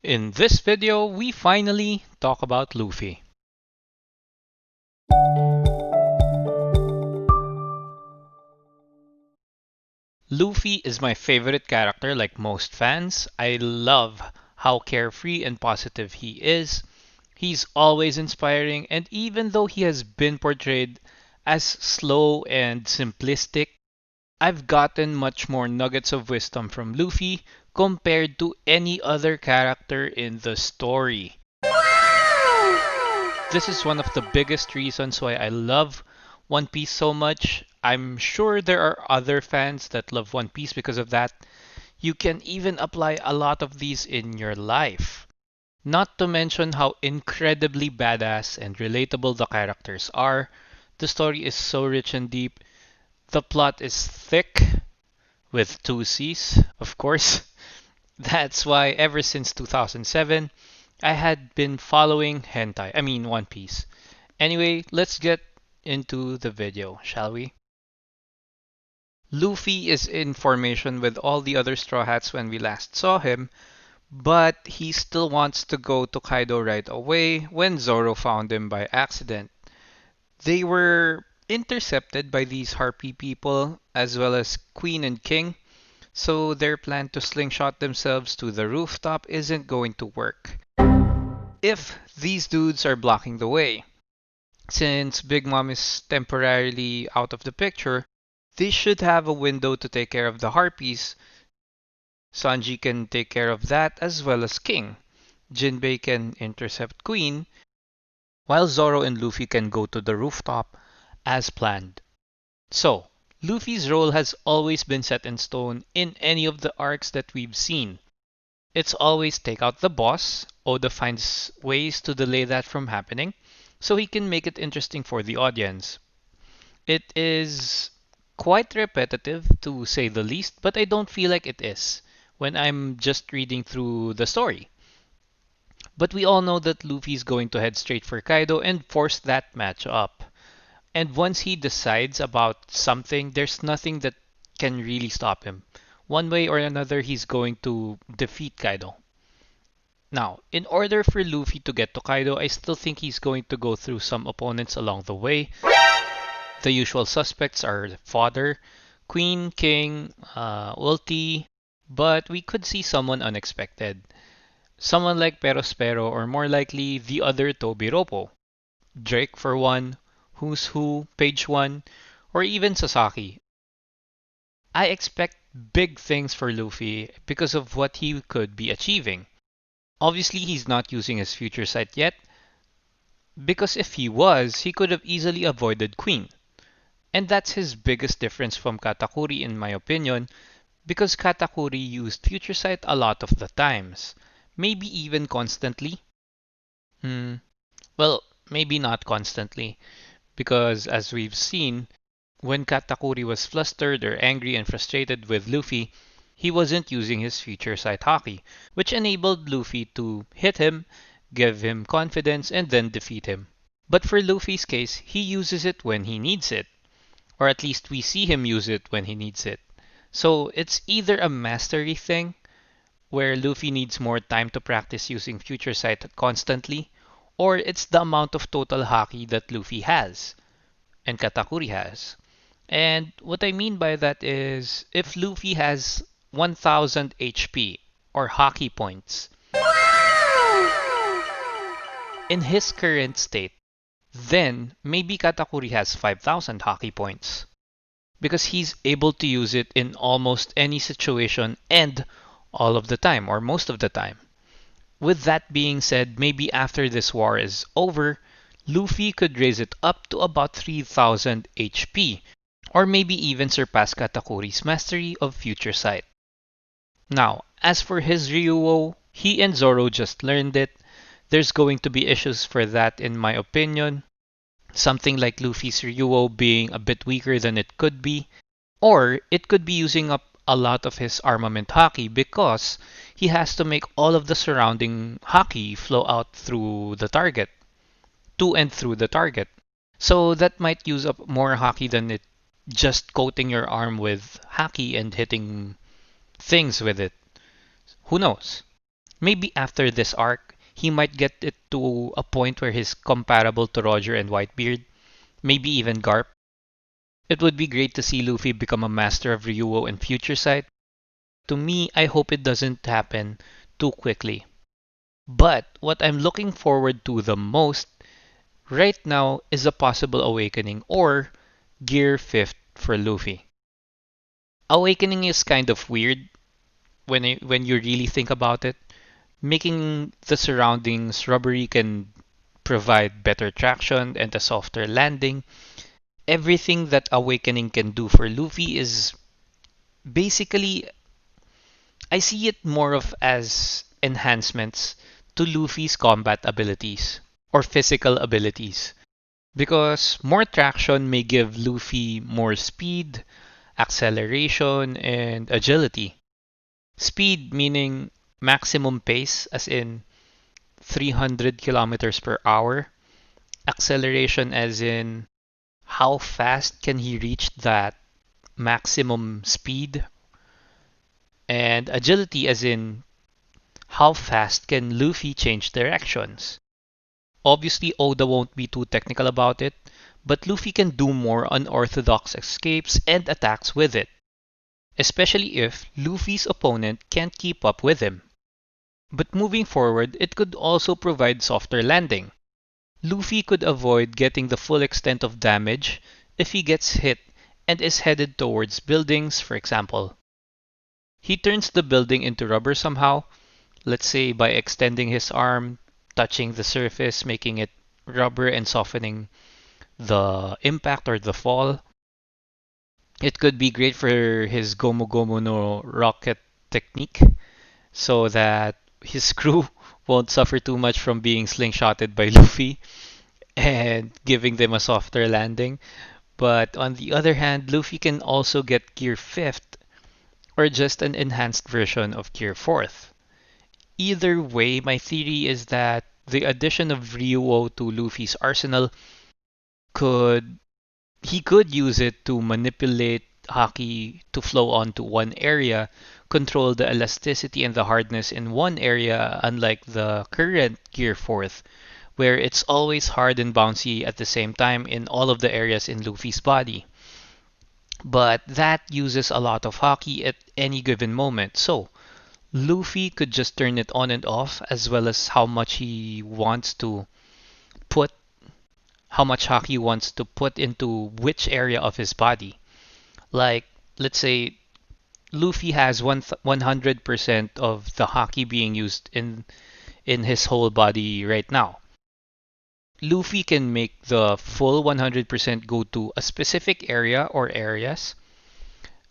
In this video, we finally talk about Luffy. Luffy is my favorite character like most fans. I love how carefree and positive he is. He's always inspiring, and even though he has been portrayed as slow and simplistic, I've gotten much more nuggets of wisdom from Luffy compared to any other character in the story. This is one of the biggest reasons why I love One Piece so much. I'm sure there are other fans that love One Piece because of that. You can even apply a lot of these in your life. Not to mention how incredibly badass and relatable the characters are. The story is so rich and deep. The plot is thick, with two C's, of course. That's why ever since 2007, I had been following One Piece. Anyway, let's get into the video, shall we? Luffy is in formation with all the other Straw Hats when we last saw him, but he still wants to go to Kaido right away when Zoro found him by accident. They were intercepted by these Harpy people, as well as Queen and King, so their plan to slingshot themselves to the rooftop isn't going to work. If these dudes are blocking the way, since Big Mom is temporarily out of the picture, they should have a window to take care of the Harpies. Sanji can take care of that as well as King. Jinbei can intercept Queen, while Zoro and Luffy can go to the rooftop as planned. So, Luffy's role has always been set in stone in any of the arcs that we've seen. It's always take out the boss. Oda finds ways to delay that from happening so he can make it interesting for the audience. It is quite repetitive to say the least, but I don't feel like it is when I'm just reading through the story. But we all know that Luffy's going to head straight for Kaido and force that match up. And once he decides about something, there's nothing that can really stop him. One way or another, he's going to defeat Kaido. Now, in order for Luffy to get to Kaido, I still think he's going to go through some opponents along the way. The usual suspects are Fodder, Queen, King, Ulti, but we could see someone unexpected. Someone like Perospero, or more likely the other Tobiropo. Drake for one, Who's Who, Page 1, or even Sasaki. I expect big things for Luffy because of what he could be achieving. Obviously, he's not using his future sight yet, because if he was, he could have easily avoided Queen. And that's his biggest difference from Katakuri in my opinion, because Katakuri used future sight a lot of the times. Maybe even constantly. Hmm. Well, maybe not constantly, because as we've seen, when Katakuri was flustered or angry and frustrated with Luffy, he wasn't using his future sight haki, which enabled Luffy to hit him, give him confidence, and then defeat him. But for Luffy's case, he uses it when he needs it, or at least we see him use it when he needs it. So it's either a mastery thing, where Luffy needs more time to practice using future sight constantly, or it's the amount of total haki that Luffy has, and Katakuri has. And what I mean by that is if Luffy has 1000 HP or hockey points in his current state, then maybe Katakuri has 5000 hockey points because he's able to use it in almost any situation and all of the time or most of the time. With that being said, maybe after this war is over, Luffy could raise it up to about 3000 HP or maybe even surpass Katakuri's mastery of future sight. Now, as for his Ryuo, he and Zoro just learned it. There's going to be issues for that in my opinion. Something like Luffy's Ryuo being a bit weaker than it could be, or it could be using up a lot of his armament haki because he has to make all of the surrounding haki flow out through the target, to and through the target. So that might use up more haki than it just coating your arm with haki and hitting things with it. Who knows? Maybe after this arc, he might get it to a point where he's comparable to Roger and Whitebeard, maybe even Garp. It would be great to see Luffy become a master of Ryuo in Future Sight. To me, I hope it doesn't happen too quickly. But what I'm looking forward to the most right now is a possible awakening or Gear 5th for Luffy. Awakening is kind of weird when you really think about it. Making the surroundings rubbery can provide better traction and a softer landing. Everything that Awakening can do for Luffy is basically, I see it more of as enhancements to Luffy's combat abilities or physical abilities. Because more traction may give Luffy more speed, acceleration, and agility. Speed meaning maximum pace, as in 300 kilometers per hour. Acceleration, as in how fast can he reach that maximum speed. And agility, as in how fast can Luffy change directions. Obviously, Oda won't be too technical about it, but Luffy can do more unorthodox escapes and attacks with it, especially if Luffy's opponent can't keep up with him. But moving forward, it could also provide softer landing. Luffy could avoid getting the full extent of damage if he gets hit and is headed towards buildings, for example. He turns the building into rubber somehow, let's say by extending his arm, touching the surface, making it rubber and softening the impact or the fall. It could be great for his Gomu Gomu no rocket technique so that his crew won't suffer too much from being slingshotted by Luffy and giving them a softer landing. But on the other hand, Luffy can also get Gear 5th or just an enhanced version of Gear 4th. Either way, my theory is that the addition of Ryuo to Luffy's arsenal could he could use it to manipulate Haki to flow onto one area, control the elasticity and the hardness in one area, unlike the current Gear 4th, where it's always hard and bouncy at the same time in all of the areas in Luffy's body. But that uses a lot of Haki at any given moment, so Luffy could just turn it on and off as well as put how much Haki he wants to put into which area of his body. Like, let's say Luffy has 100% of the Haki being used in his whole body right now. Luffy can make the full 100% go to a specific area or areas,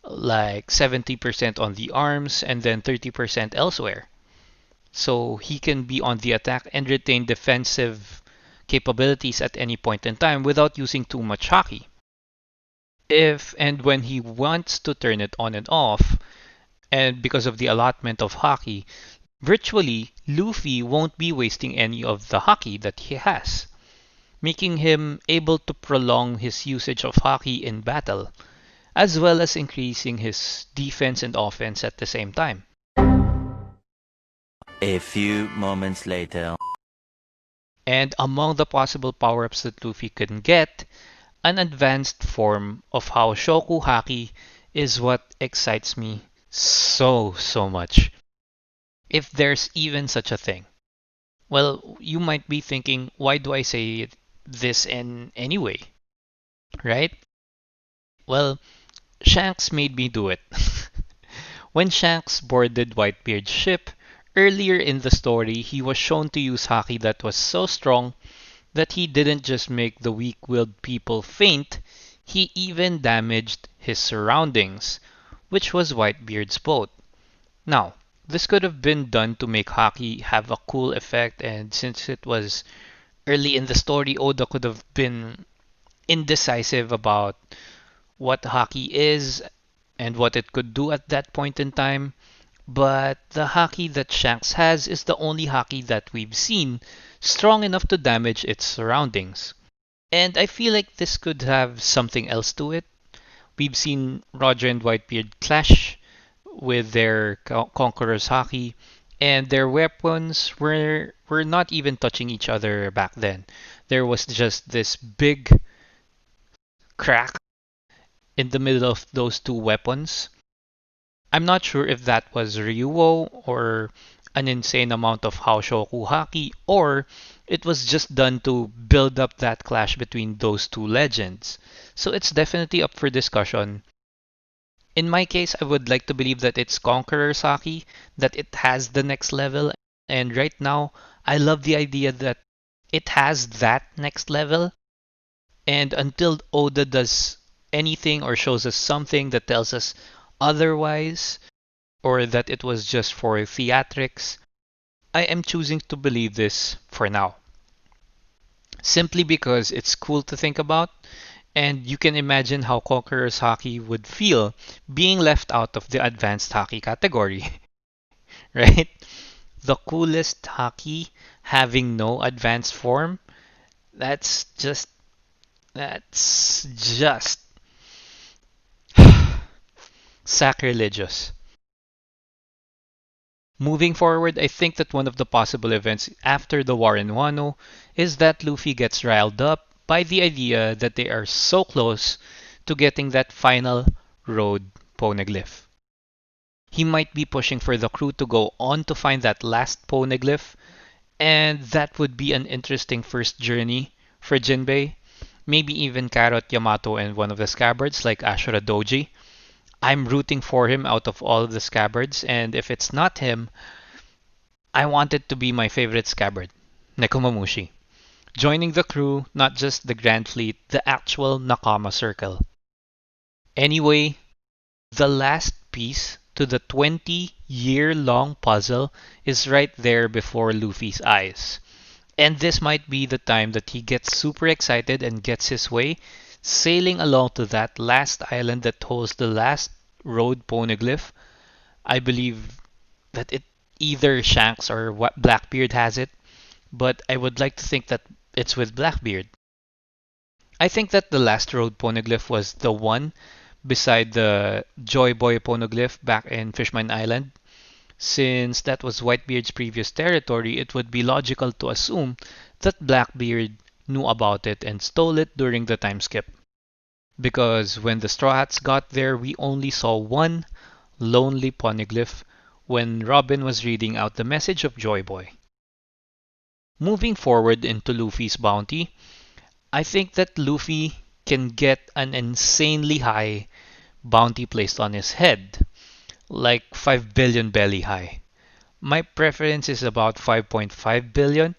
like 70% on the arms and then 30% elsewhere. So he can be on the attack and retain defensive capabilities at any point in time without using too much Haki. If and when he wants to turn it on and off, and because of the allotment of Haki, virtually Luffy won't be wasting any of the Haki that he has, making him able to prolong his usage of Haki in battle, as well as increasing his defense and offense at the same time. A few moments later. And among the possible power-ups that Luffy can get, an advanced form of how Shoku Haki is what excites me so much. If there's even such a thing. Well, you might be thinking, why do I say this in any way? Right? Well, Shanks made me do it. When Shanks boarded Whitebeard's ship, earlier in the story, he was shown to use Haki that was so strong that he didn't just make the weak-willed people faint, he even damaged his surroundings, which was Whitebeard's boat. Now, this could have been done to make Haki have a cool effect, and since it was early in the story, Oda could have been indecisive about what Haki is and what it could do at that point in time. But the Haki that Shanks has is the only Haki that we've seen strong enough to damage its surroundings. And I feel like this could have something else to it. We've seen Roger and Whitebeard clash with their Conqueror's Haki, And their weapons were not even touching each other back then. There was just this big crack in the middle of those two weapons. I'm not sure if that was Ryuo or an insane amount of Haoshoku haki, or it was just done to build up that clash between those two legends. So it's definitely up for discussion. In my case, I would like to believe that it's Conqueror's haki, that it has the next level, and right now, I love the idea that it has that next level, and until Oda does anything or shows us something that tells us otherwise, or that it was just for theatrics, I am choosing to believe this for now. Simply because it's cool to think about, and you can imagine how Conqueror's Hockey would feel being left out of the advanced hockey category, right? The coolest hockey having no advanced form, that's just that's just sacrilegious. Moving forward, I think that one of the possible events after the war in Wano is that Luffy gets riled up by the idea that they are so close to getting that final road poneglyph. He might be pushing for the crew to go on to find that last poneglyph, and that would be an interesting first journey for Jinbei. Maybe even Carrot Yamato and one of the scabbards like Ashura Doji. I'm rooting for him out of all of the scabbards, and if it's not him, I want it to be my favorite scabbard, Nekomamushi. Joining the crew, not just the Grand Fleet, the actual Nakama Circle. Anyway, the last piece to the 20-year-long puzzle is right there before Luffy's eyes. And this might be the time that he gets super excited and gets his way, sailing along to that last island that holds the last road poneglyph. I believe that it either Shanks or Blackbeard has it, but I would like to think that it's with Blackbeard. I think that the last road poneglyph was the one beside the Joy Boy poneglyph back in Fishman Island. Since that was Whitebeard's previous territory, it would be logical to assume that Blackbeard knew about it and stole it during the time skip. Because when the Straw Hats got there, we only saw one lonely poneglyph when Robin was reading out the message of Joy Boy. Moving forward into Luffy's bounty, I think that Luffy can get an insanely high bounty placed on his head, like 5 billion belly high. My preference is about 5.5 billion,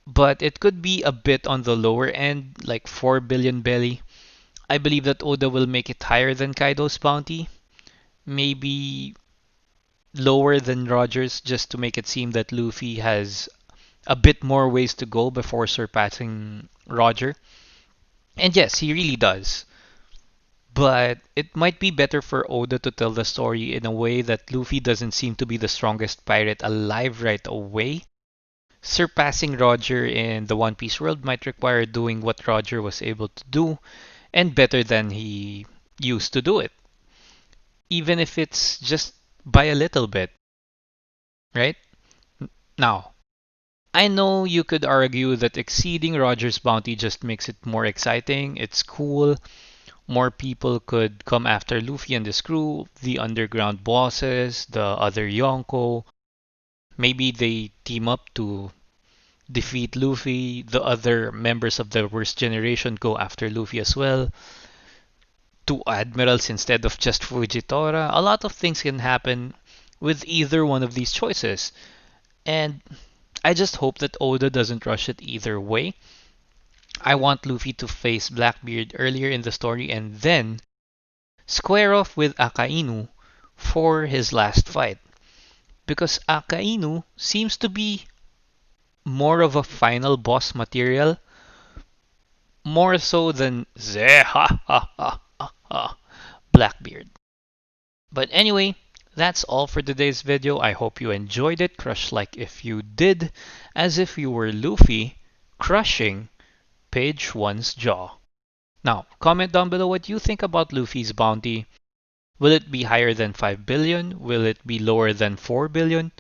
but it could be a bit on the lower end, like 4 billion belly. I believe that Oda will make it higher than Kaido's bounty, maybe lower than Roger's, just to make it seem that Luffy has a bit more ways to go before surpassing Roger. And yes, he really does. But it might be better for Oda to tell the story in a way that Luffy doesn't seem to be the strongest pirate alive right away. Surpassing Roger in the One Piece world might require doing what Roger was able to do, and better than he used to do it. Even if it's just by a little bit, right? Now, I know you could argue that exceeding Roger's bounty just makes it more exciting, it's cool, more people could come after Luffy and his crew, the underground bosses, the other Yonko. Maybe they team up to defeat Luffy, the other members of the worst generation go after Luffy as well. Two admirals instead of just Fujitora. A lot of things can happen with either one of these choices. And I just hope that Oda doesn't rush it either way. I want Luffy to face Blackbeard earlier in the story and then square off with Akainu for his last fight. Because Akainu seems to be more of a final boss material, more so than Blackbeard. But anyway, that's all for today's video. I hope you enjoyed it. Crush like if you did, as if you were Luffy crushing page 1's jaw. Now, comment down below what you think about Luffy's bounty. Will it be higher than 5 billion? Will it be lower than 4 billion?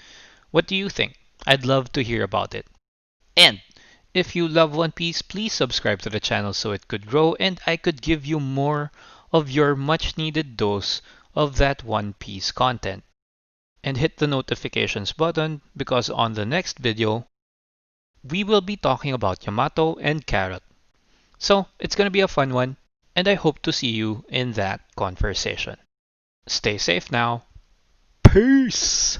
What do you think? I'd love to hear about it. And if you love One Piece, please subscribe to the channel so it could grow and I could give you more of your much needed dose of that One Piece content. And hit the notifications button because on the next video, we will be talking about Yamato and Carrot. So it's gonna be a fun one, and I hope to see you in that conversation. Stay safe now. Peace!